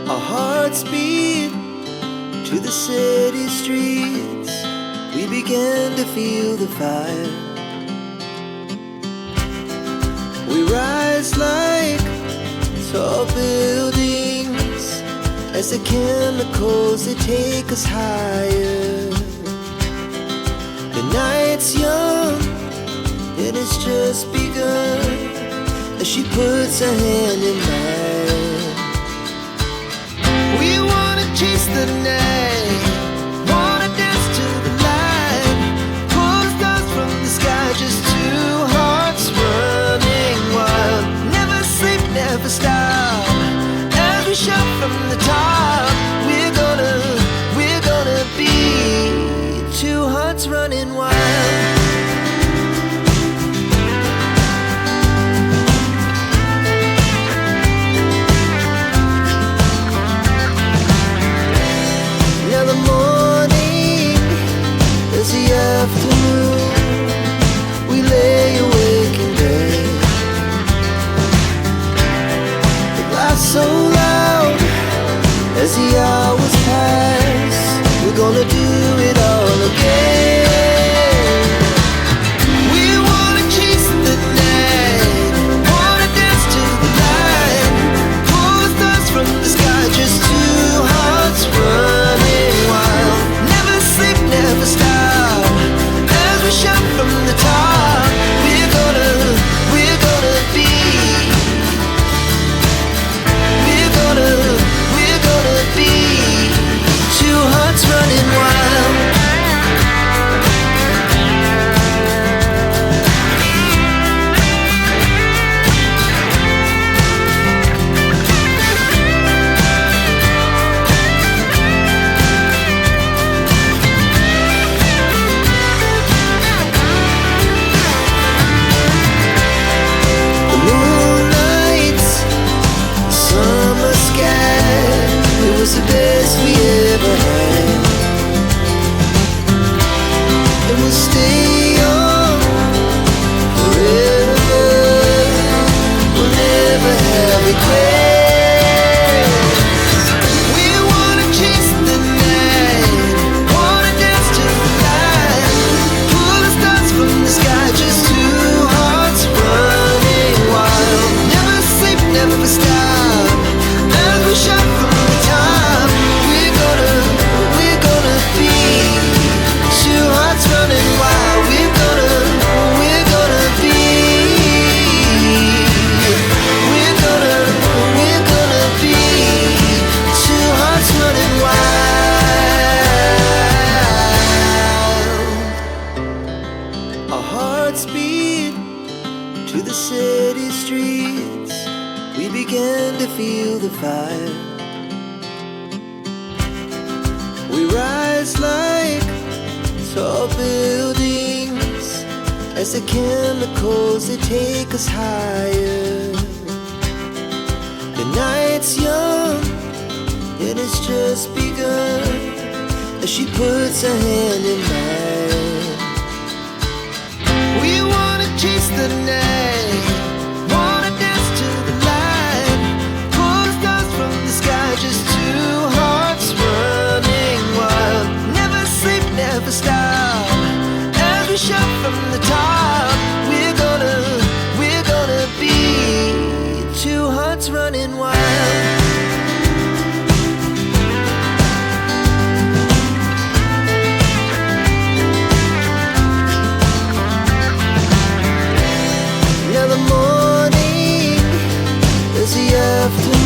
Our hearts beat to the city streets. We began to feel the fire. We rise like tall buildings as the chemicals, they take us higher. The night's young and it's just begun as she puts her hand in mine. We wanna chase the night, wanna dance to the light, pull stars from the sky, just two hearts running wild. Never sleep, never stop, as we shout from the top. We're gonna be two hearts running wild. Afternoon, we lay awake in bed. The glass so loud as the hours pass. We're gonna do it all again. We wanna chase the night, wanna dance to the light, pull the stars from the sky, just two hearts running wild. Never sleep, never stop, shout from the top. We're gonna be. We're gonna be two hearts running wild. The best we ever had, and we'll stay on forever. We'll never have regrets. We wanna chase the night, wanna dance to the light, pull the stars from the sky, just two hearts running wild. Never sleep, never stop, as we shout from the top. Speed to the city streets, we began to feel the fire. We rise like tall buildings as the chemicals, they take us higher. The night's young and it's just begun as she puts her hand in mine. We wanna chase the night, wanna dance to the light, pull the stars from the sky, just two hearts running wild. Never sleep, never stop, as we shout from the top. We're gonna be two hearts running wild. The morning is the afternoon.